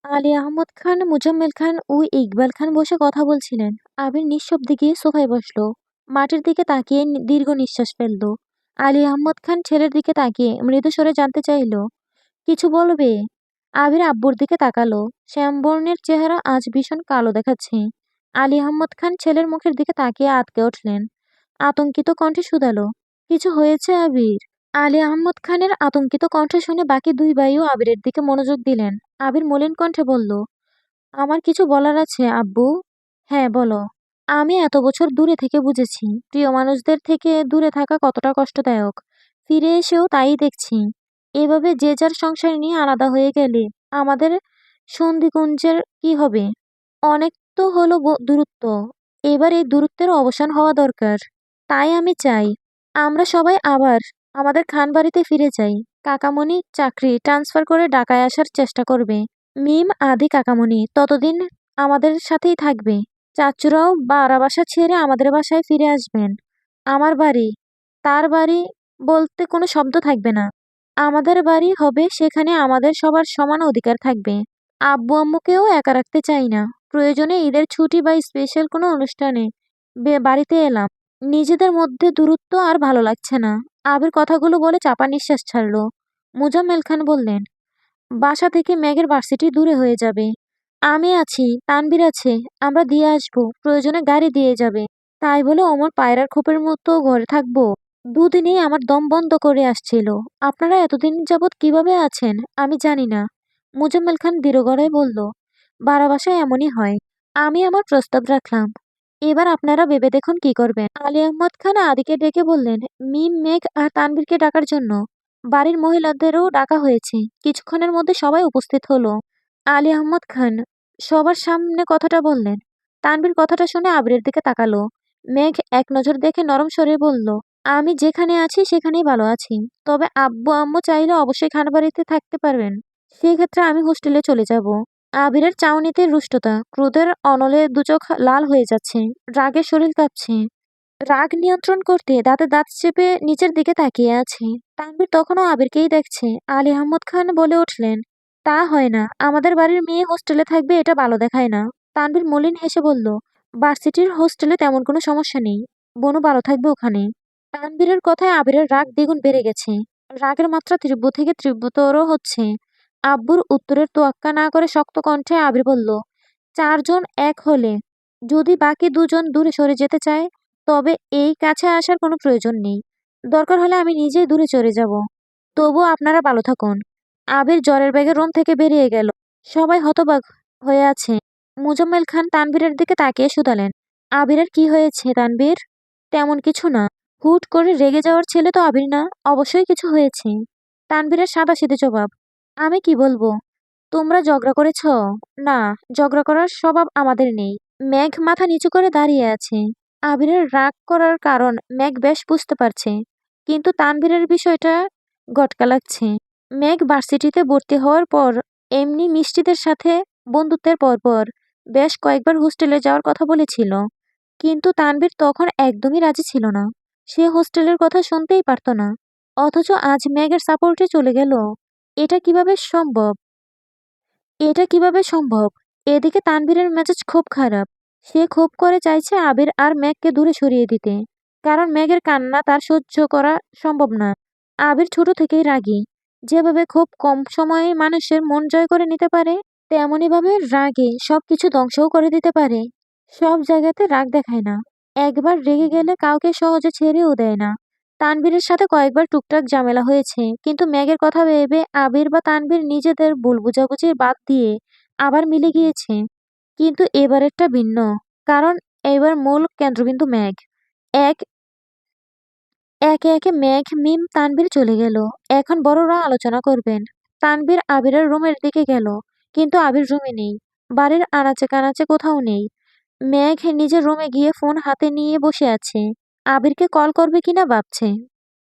আলী আহমদ খান, মোজাম্মেল খান ও ইকবাল খান বসে কথা বলছিলেন। আবির নিঃশব্দে গিয়ে সোফায় বসলো। মাটির দিকে তাকিয়ে দীর্ঘ নিঃশ্বাস ফেলল। আলী আহমদ খান ছেলের দিকে তাকিয়ে মৃদু স্বরে জানতে চাইল, কিছু বলবে? আবির আব্বুর দিকে তাকালো। শ্যামবর্ণের চেহারা আজ ভীষণ কালো দেখাচ্ছে। আলী আহমদ খান ছেলের মুখের দিকে তাকিয়ে আটকে উঠলেন। আতঙ্কিত কণ্ঠে শুধালো, কিছু হয়েছে আবির? আলী আহমদ খানের আতঙ্কিত কণ্ঠ শুনে বাকি দুই ভাইও আবিরের দিকে মনোযোগ দিলেন। আবির মলিন কণ্ঠে বলল, আমার কিছু বলার আছে আব্বু। হ্যাঁ, বলো। আমি এত বছর দূরে থেকে বুঝেছি প্রিয় মানুষদের থেকে দূরে থাকা কতটা কষ্টদায়ক। ফিরে এসেও তাই দেখছি। এভাবে যে যার সংসার নিয়ে আলাদা হয়ে গেলে আমাদের সন্ধিকুঞ্জের কি হবে? অনেক তো হলো দূরত্ব। এবার এই দূরত্বের অবসান হওয়া দরকার। তাই আমি চাই আমরা সবাই আবার আমাদের খানবাড়িতে ফিরে যাই। কাকামণি চাকরি ট্রান্সফার করে ঢাকায় আসার চেষ্টা করবে। মিম আদি কাকামণি ততদিন আমাদের সাথেই থাকবে। চাচুরাও বাড়া বাসা ছেড়ে আমাদের বাসায় ফিরে আসবেন। আমার বাড়ি, তার বাড়ি বলতে কোনো শব্দ থাকবে না। আমাদের বাড়ি হবে, সেখানে আমাদের সবার সমান অধিকার থাকবে। আব্বু আম্মুকেও একা রাখতে চাই না। প্রয়োজনে ঈদের ছুটি বা স্পেশাল কোনো অনুষ্ঠানে বাড়িতে এলাম। নিজেদের মধ্যে দূরত্ব আর ভালো লাগছে না। আবির কথাগুলো বলে চাপা নিঃশ্বাস ছাড়লো। মুজাম্মেল খান বললেন, বাসা থেকে মেঘের ভার্সিটি দূরে হয়ে যাবে। আমি আছি, তানভীর আছে, আমরা দিয়ে আসবো, প্রয়োজনে গাড়ি দিয়ে যাবে। তাই বলে অমর পায়রার খোপের মতো ঘরে থাকবো? দুদিনেই আমার দম বন্ধ করে আসছিল। আপনারা এতদিন যাবৎ কিভাবে আছেন আমি জানি না। মুজাম্মেল খান দৃঢ় গলায় বলল, বাড়া বাসায় এমনই হয়। আমি আমার প্রস্তাব রাখলাম। এবার আপনারা ভেবে দেখুন কি করবেন। আলী আহমদ খান আদিকে ডেকে বললেন, মিম, মেঘ আর তানভীরকে ডাকার জন্য। বাড়ির মহিলাদেরও ডাকা হয়েছে। কিছুক্ষণের মধ্যে সবাই উপস্থিত হলো। আলী আহমদ খান সবার সামনে কথাটা বললেন। তানভীর কথাটা শুনে আবিরের দিকে তাকালো। মেঘ এক নজর দেখে নরম স্বরে বলল, আমি যেখানে আছি সেখানেই ভালো আছি। তবে আব্বু আম্মু চাইলে অবশ্যই খানবাড়িতে থাকতে পারবেন। সেক্ষেত্রে আমি হোস্টেলে চলে যাব। আবিরের চাউনিতে রুষ্টতা, ক্রোধের অনলে দুচোখ লাল হয়ে যাচ্ছে। রাগে শরীর কাঁপছে। রাগ নিয়ন্ত্রণ করতে দাঁতে দাঁত চেপে নিচের দিকে তাকিয়ে আছে। তানভীর তখনও আবিরকেই দেখছে। আলী আহমদ খান বলে উঠলেন, তা হয় না। আমাদের বাড়ির মেয়ে হোস্টেলে থাকবে, এটা ভালো দেখায় না। তানভীর মলিন হেসে বলল, ভার্সিটির হোস্টেলে তেমন কোনো সমস্যা নেই। বনু ভালো থাকবে ওখানে। তানভীরের কথায় আবিরের রাগ দ্বিগুণ বেড়ে গেছে। রাগের মাত্রা তীব্র থেকে তীব্রতর হচ্ছে। আব্বুর উত্তরের তোয়াক্কা না করে শক্ত কণ্ঠে আবির বলল, চারজন এক হলে যদি বাকি দুজন দূরে সরে যেতে চায়, তবে এই কাছে আসার কোনো প্রয়োজন নেই। দরকার হলে আমি নিজেই দূরে চলে যাব। তবুও আপনারা ভালো থাকুন। আবির জ্বরের বেগে রুম থেকে বেরিয়ে গেল। সবাই হতবাক হয়ে আছে। মুজাম্মেল খান তানভীরের দিকে তাকিয়ে শুধালেন, আবিরের কি হয়েছে তানভীর? তেমন কিছু না। হুট করে রেগে যাওয়ার ছেলে তো আবির না। অবশ্যই কিছু হয়েছে। তানভীরের সাদাসিধে জবাব। আমি কি বলবো? তোমরা ঝগড়া করেছ? না, ঝগড়া করার স্বভাব আমাদের নেই। মেঘ মাথা নিচু করে দাঁড়িয়ে আছে। আবিরের রাগ করার কারণ মেঘ বেশ বুঝতে পারছে। কিন্তু তানভীরের বিষয়টা গটকা লাগছে। মেঘ ভার্সিটিতে ভর্তি হওয়ার পর এমনি মিষ্টিদের সাথে বন্ধুত্বের পরপর বেশ কয়েকবার হোস্টেলে যাওয়ার কথা বলেছিল। কিন্তু তানভীর তখন একদমই রাজি ছিল না। সে হোস্টেলের কথা শুনতেই পারত না। অথচ আজ মেঘের সাপোর্টে চলে গেল। এটা কিভাবে সম্ভব? এটা কিভাবে সম্ভব? এদিকে তানভীরের মেজাজ খুব খারাপ। সে খুব করে চাইছে আবির আর মেঘকে দূরে সরিয়ে দিতে। কারণ মেঘের কান্না তার সহ্য করা সম্ভব না। আবির ছোট থেকেই রাগী। যেভাবে খুব কম সময়ে মানুষের মন জয় করে নিতে পারে, তেমনই ভাবে রাগে সবকিছু ধ্বংসও করে দিতে পারে। সব জায়গাতে রাগ দেখায় না। একবার রেগে গেলে কাউকে সহজে ছেড়েও দেয় না। তানভীরের সাথে কয়েকবার টুকটাক ঝামেলা হয়েছে, কিন্তু মেঘের কথা ভেবে আবির বা তানভীর নিজেদের ভুল বোঝাবুঝি বাদ দিয়ে আবার মিলে গিয়েছে। কিন্তু এবারেরটা ভিন্ন। কারণ এবার মূল কেন্দ্রবিন্দু মেঘ। এক একে একে মেঘ, মিম, তানভীর চলে গেল। এখন বড়রা আলোচনা করবেন। তানভীর আবিরের রুমের দিকে গেল, কিন্তু আবির রুমে নেই। বাড়ির আনাচে কানাচে কোথাও নেই। মেঘ নিজের রুমে গিয়ে ফোন হাতে নিয়ে বসে আছে। আবিরকে কল করবে কিনা ভাবছে।